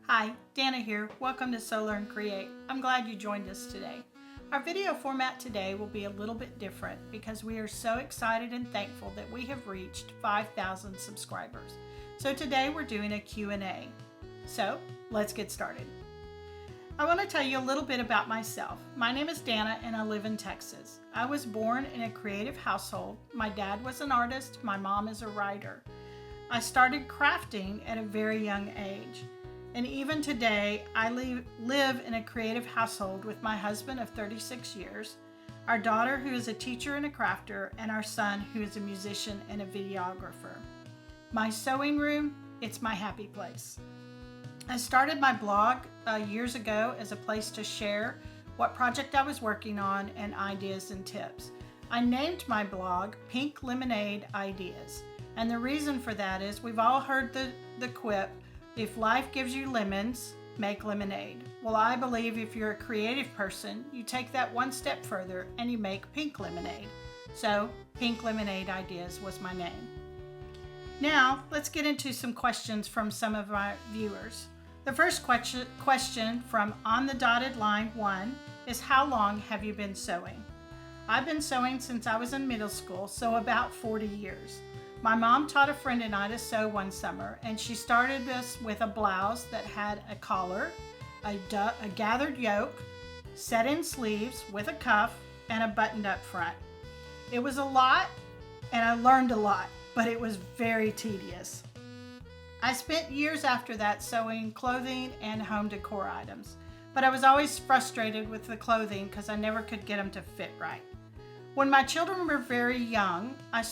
Hi, Dana here. Welcome to Sew Learn Create. I'm glad you joined us today. Our video format today will be a little bit different because we are so excited and thankful that we have reached 5,000 subscribers. So today we're doing a Q&A. So let's get started. I want to tell you a little bit about myself. My name is Dana and I live in Texas. I was born in a creative household. My dad was an artist, my mom is a writer. I started crafting at a very young age. And even today, I live in a creative household with my husband of 36 years, our daughter who is a teacher and a crafter, and our son who is a musician and a videographer. My sewing room, it's my happy place. I started my blog years ago as a place to share what project I was working on and ideas and tips. I named my blog Pink Lemonade Ideas. And the reason for that is we've all heard the quip, if life gives you lemons, make lemonade. Well, I believe if you're a creative person, you take that one step further and you make pink lemonade. So, Pink Lemonade Ideas was my name. Now, let's get into some questions from some of my viewers. The first question from On the Dotted Line 1 is, how long have you been sewing? I've been sewing since I was in middle school, so about 40 years. My mom taught a friend and I to sew one summer, and she started us with a blouse that had a collar, a gathered yoke, set-in sleeves with a cuff, and a buttoned up front. It was a lot, and I learned a lot, but it was very tedious. I spent years after that sewing clothing and home decor items, but I was always frustrated with the clothing because I never could get them to fit right. When my children were very young, I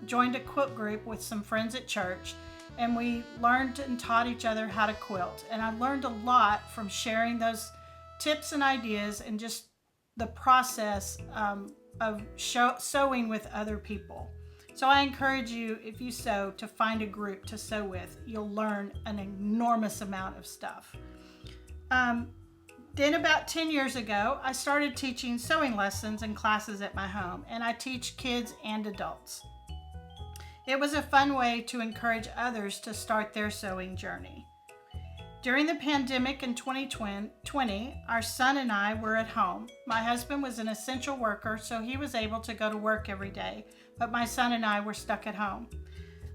joined a quilt group with some friends at church, and we learned and taught each other how to quilt. And I learned a lot from sharing those tips and ideas and just the process of sewing with other people. So I encourage you, if you sew, to find a group to sew with. You'll learn an enormous amount of stuff. Then about 10 years ago, I started teaching sewing lessons and classes at my home, and I teach kids and adults. It was a fun way to encourage others to start their sewing journey. During the pandemic in 2020, our son and I were at home. My husband was an essential worker, so he was able to go to work every day, but my son and I were stuck at home.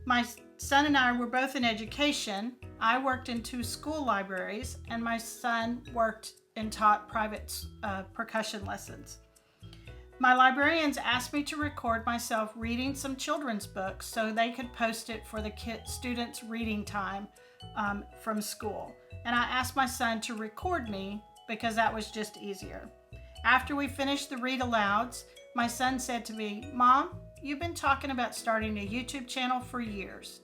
My son and I were both in education. I worked in 2 school libraries, and my son worked and taught private percussion lessons. My librarians asked me to record myself reading some children's books so they could post it for the students' reading time from school. And I asked my son to record me because that was just easier. After we finished the read alouds, my son said to me, "Mom, you've been talking about starting a YouTube channel for years.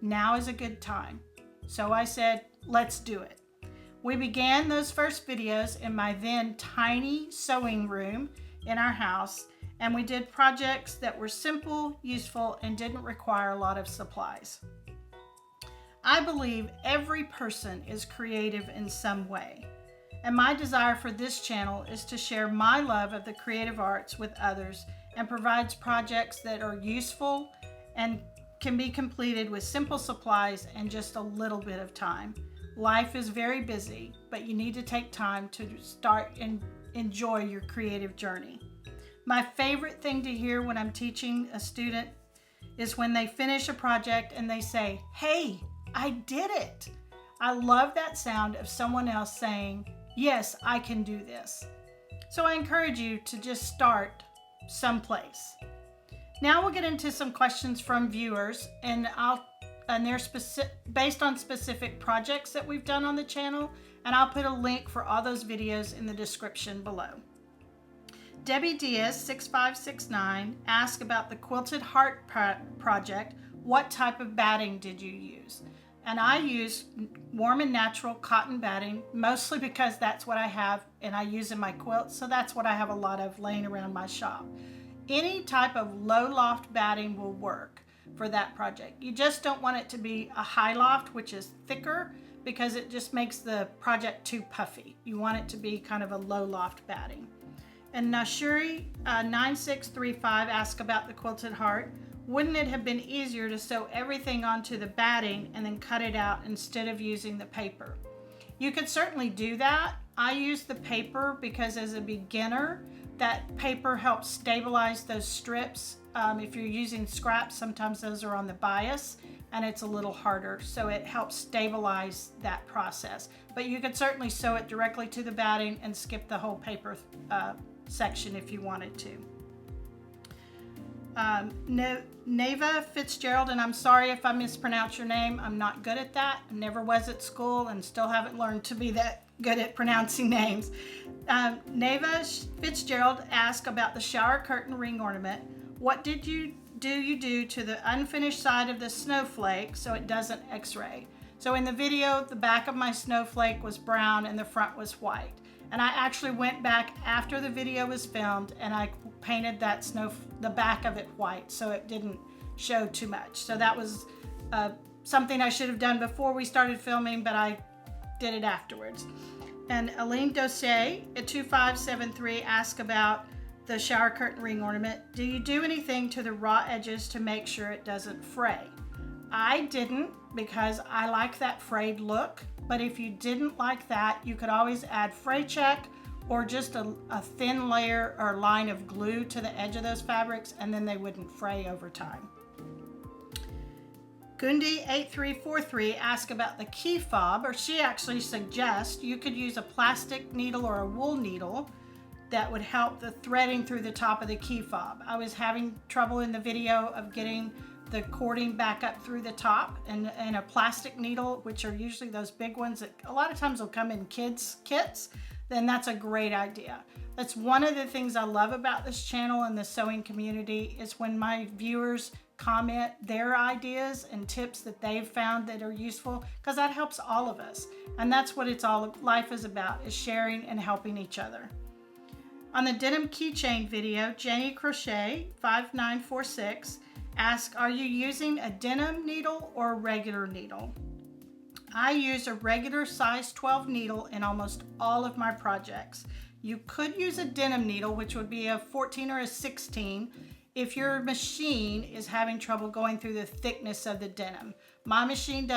Now is a good time." So I said, let's do it. We began those first videos in my then tiny sewing room in our house, and we did projects that were simple, useful, and didn't require a lot of supplies. I believe every person is creative in some way, and my desire for this channel is to share my love of the creative arts with others and provides projects that are useful and can be completed with simple supplies and just a little bit of time. Life is very busy, but you need to take time to start and enjoy your creative journey. My favorite thing to hear when I'm teaching a student is when they finish a project and they say, "Hey, I did it." I love that sound of someone else saying, "Yes, I can do this." So I encourage you to just start someplace. Now we'll get into some questions from viewers, and they're based on specific projects that we've done on the channel, and I'll put a link for all those videos in the description below. Debbie Diaz 6569 asked about the Quilted Heart project. What type of batting did you use? And I use warm and natural cotton batting, mostly because that's what I have and I use in my quilts, so that's what I have a lot of laying around my shop. Any type of low loft batting will work for that project. You just don't want it to be a high loft, which is thicker, because it just makes the project too puffy. You want it to be kind of a low loft batting. And Nashuri 9635 asked about the Quilted Heart. Wouldn't it have been easier to sew everything onto the batting and then cut it out instead of using the paper? You could certainly do that. I use the paper because as a beginner, that paper helps stabilize those strips. If you're using scraps, sometimes those are on the bias and it's a little harder, so it helps stabilize that process. But you could certainly sew it directly to the batting and skip the whole paper section if you wanted to. Neva Fitzgerald, and I'm sorry if I mispronounce your name. I'm not good at that. I never was at school and still haven't learned to be that good at pronouncing names. Neva Fitzgerald asked about the shower curtain ring ornament. What did you do to the unfinished side of the snowflake so it doesn't x-ray? So in the video, the back of my snowflake was brown and the front was white. And I actually went back after the video was filmed and I painted the back of it white so it didn't show too much. So that was something I should have done before we started filming, but I did it afterwards. And Aline Dossier at 2573 asked about the shower curtain ring ornament. Do you do anything to the raw edges to make sure it doesn't fray? I didn't, because I like that frayed look, but if you didn't like that, you could always add fray check or just a thin layer or line of glue to the edge of those fabrics, and then they wouldn't fray over time. Gundi8343 asked about the key fob, or she actually suggests you could use a plastic needle or a wool needle that would help the threading through the top of the key fob. I was having trouble in the video of getting the cording back up through the top, and a plastic needle, which are usually those big ones that a lot of times will come in kids kits, then that's a great idea. That's one of the things I love about this channel and the sewing community is when my viewers comment their ideas and tips that they've found that are useful, because that helps all of us. And that's what life is about, is sharing and helping each other. On the denim keychain video, Jenny Crochet 5946 asked, are you using a denim needle or a regular needle? I use a regular size 12 needle in almost all of my projects. You could use a denim needle, which would be a 14 or a 16 if your machine is having trouble going through the thickness of the denim. My machine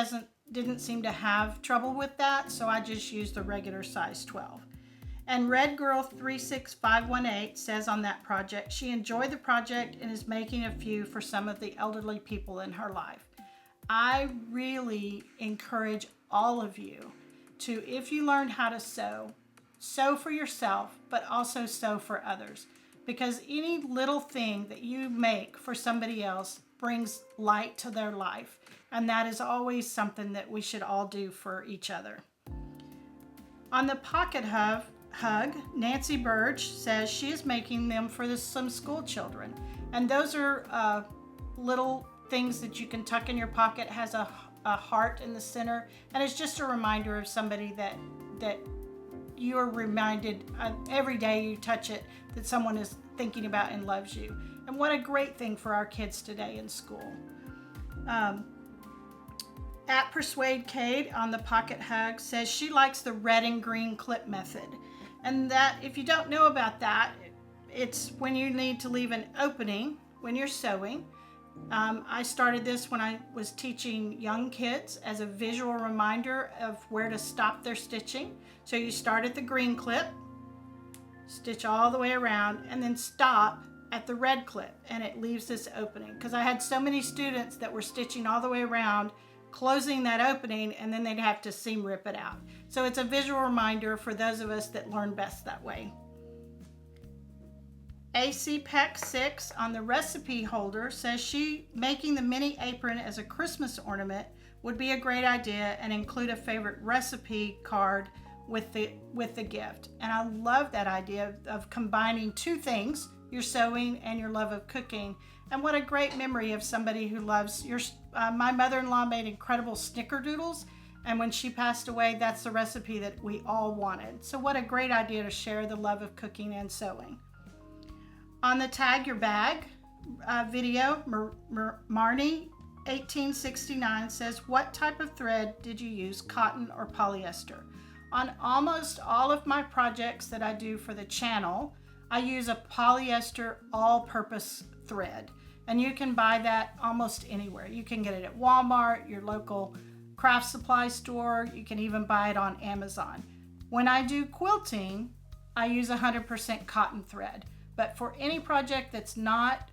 didn't seem to have trouble with that, so I just used the regular size 12. And Red Girl 36518 says on that project, she enjoyed the project and is making a few for some of the elderly people in her life. I really encourage all of you to, if you learn how to sew for yourself, but also sew for others. Because any little thing that you make for somebody else brings light to their life. And that is always something that we should all do for each other. On the pocket hug, Nancy Burge says she is making them for some school children. And those are little things that you can tuck in your pocket. It has a heart in the center. And it's just a reminder of somebody that you are reminded every day you touch it that someone is thinking about and loves you. And what a great thing for our kids today in school. At Persuade Kate on the pocket hug says she likes the red and green clip method. And that, if you don't know about that, it's when you need to leave an opening when you're sewing. I started this when I was teaching young kids as a visual reminder of where to stop their stitching. So you start at the green clip, stitch all the way around, and then stop at the red clip, and it leaves this opening. Because I had so many students that were stitching all the way around, closing that opening, and then they'd have to seam rip it out. So it's a visual reminder for those of us that learn best that way. AC Peck 6 on the recipe holder says she making the mini apron as a Christmas ornament would be a great idea, and include a favorite recipe card with the gift. And I love that idea of combining two things, your sewing and your love of cooking. And what a great memory of somebody who loves my mother-in-law made incredible snickerdoodles, and when she passed away, that's the recipe that we all wanted. So what a great idea to share the love of cooking and sewing. On the Tag Your Bag video, Marnie 1869 says, what type of thread did you use, cotton or polyester? On almost all of my projects that I do for the channel, I use a polyester all-purpose thread. And you can buy that almost anywhere. You can get it at Walmart, your local craft supply store. You can even buy it on Amazon. When I do quilting, I use 100% cotton thread. But for any project that's not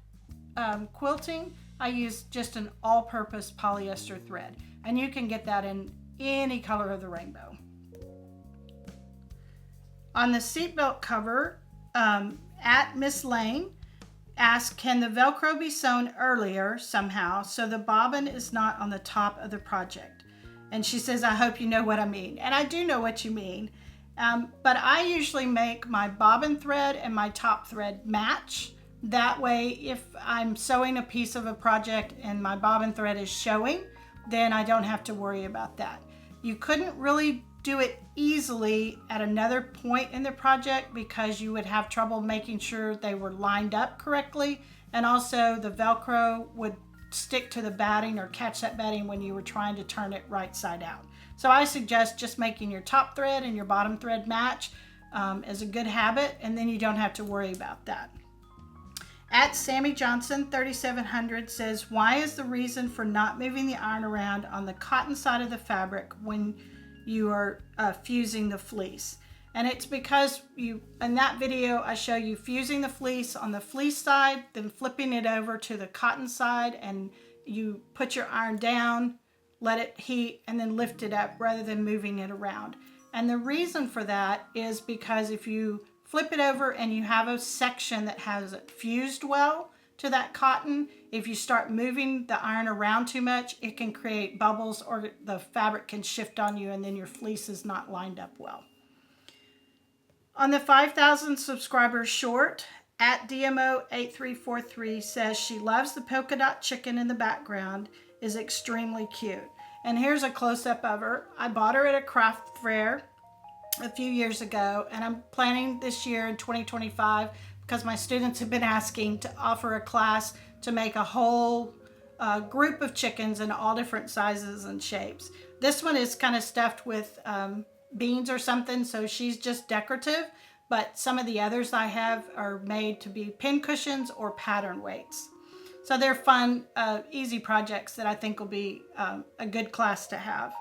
quilting, I use just an all-purpose polyester thread. And you can get that in any color of the rainbow. On the seatbelt cover, at Miss Lane asked, can the Velcro be sewn earlier somehow so the bobbin is not on the top of the project? And she says, I hope you know what I mean. And I do know what you mean. But I usually make my bobbin thread and my top thread match. That way, if I'm sewing a piece of a project and my bobbin thread is showing, then I don't have to worry about that. You couldn't really do it easily at another point in the project because you would have trouble making sure they were lined up correctly. And also the Velcro would stick to the batting or catch that batting when you were trying to turn it right side out. So I suggest just making your top thread and your bottom thread match as a good habit, and then you don't have to worry about that. At Sammy Johnson 3700 says, why is the reason for not moving the iron around on the cotton side of the fabric when you are fusing the fleece? And it's because in that video I show you fusing the fleece on the fleece side, then flipping it over to the cotton side, and you put your iron down, let it heat, and then lift it up rather than moving it around. And the reason for that is because if you flip it over and you have a section that has it fused well to that cotton, if you start moving the iron around too much, it can create bubbles or the fabric can shift on you and then your fleece is not lined up well. On the 5,000 subscribers short, at DMO8343 says she loves the polka dot chicken in the background, is extremely cute. And here's a close-up of her. I bought her at a craft fair a few years ago, and I'm planning this year in 2025, because my students have been asking, to offer a class to make a whole group of chickens in all different sizes and shapes. This one is kind of stuffed with beans or something, so she's just decorative, but some of the others I have are made to be pin cushions or pattern weights. So they're fun, easy projects that I think will be a good class to have.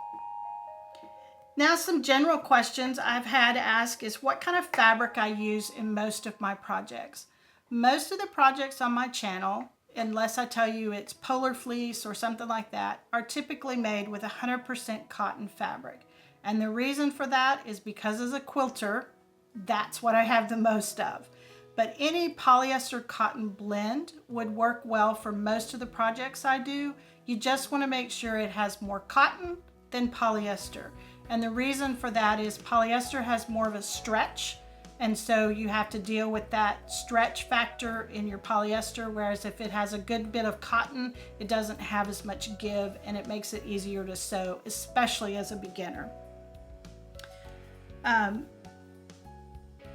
Now, some general questions I've had asked is what kind of fabric I use in most of my projects. Most of the projects on my channel, unless I tell you it's polar fleece or something like that, are typically made with 100% cotton fabric. And the reason for that is because as a quilter, that's what I have the most of. But any polyester cotton blend would work well for most of the projects I do. You just want to make sure it has more cotton than polyester. And the reason for that is polyester has more of a stretch, and so you have to deal with that stretch factor in your polyester, whereas if it has a good bit of cotton, it doesn't have as much give and it makes it easier to sew, especially as a beginner.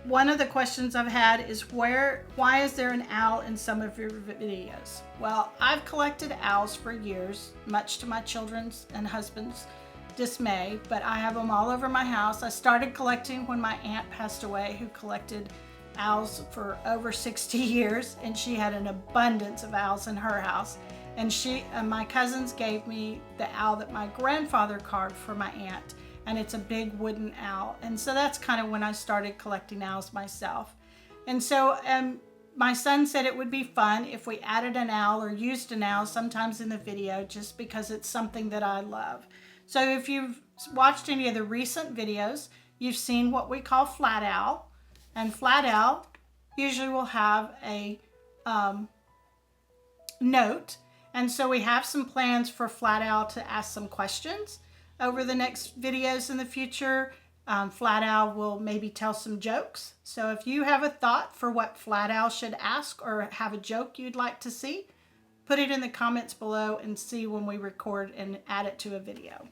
One of the questions I've had is why is there an owl in some of your videos? Well, I've collected owls for years, much to my children's and husband's dismay, but I have them all over my house. I started collecting when my aunt passed away, who collected owls for over 60 years, and she had an abundance of owls in her house. And my cousins gave me the owl that my grandfather carved for my aunt, and it's a big wooden owl. And so that's kind of when I started collecting owls myself. And so my son said it would be fun if we added an owl or used an owl sometimes in the video, just because it's something that I love. So if you've watched any of the recent videos, you've seen what we call flat owl. And flat owl usually will have a note. And so we have some plans for flat owl to ask some questions over the next videos in the future. Flat owl will maybe tell some jokes. So if you have a thought for what flat owl should ask or have a joke you'd like to see, put it in the comments below and see when we record and add it to a video.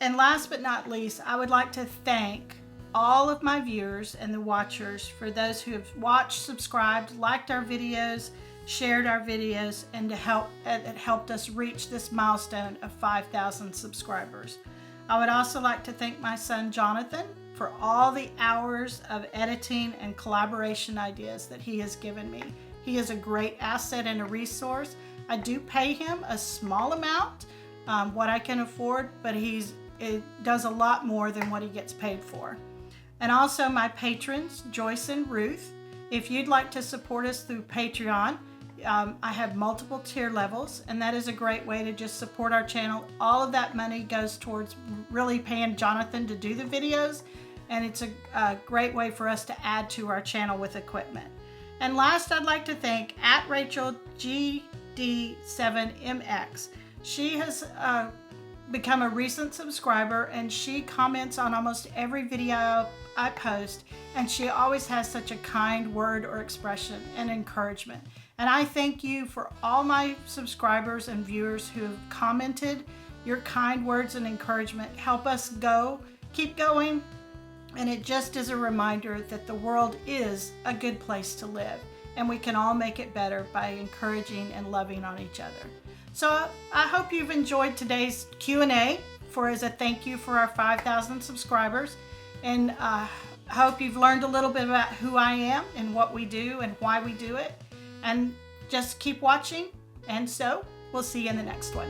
And last but not least, I would like to thank all of my viewers and the watchers for those who have watched, subscribed, liked our videos, shared our videos, and it helped us reach this milestone of 5,000 subscribers. I would also like to thank my son Jonathan for all the hours of editing and collaboration ideas that he has given me. He is a great asset and a resource. I do pay him a small amount, what I can afford, but it does a lot more than what he gets paid for. And also my patrons, Joyce and Ruth. If you'd like to support us through Patreon, I have multiple tier levels, and that is a great way to just support our channel. All of that money goes towards really paying Jonathan to do the videos, and it's a great way for us to add to our channel with equipment. And last, I'd like to thank @RachelGD7MX. She has become a recent subscriber, and she comments on almost every video I post, and she always has such a kind word or expression and encouragement. And I thank you for all my subscribers and viewers who have commented. Your kind words and encouragement help us keep going, and it just is a reminder that the world is a good place to live, and we can all make it better by encouraging and loving on each other. So I hope you've enjoyed today's Q&A as a thank you for our 5,000 subscribers. And I hope you've learned a little bit about who I am and what we do and why we do it. And just keep watching. And so we'll see you in the next one.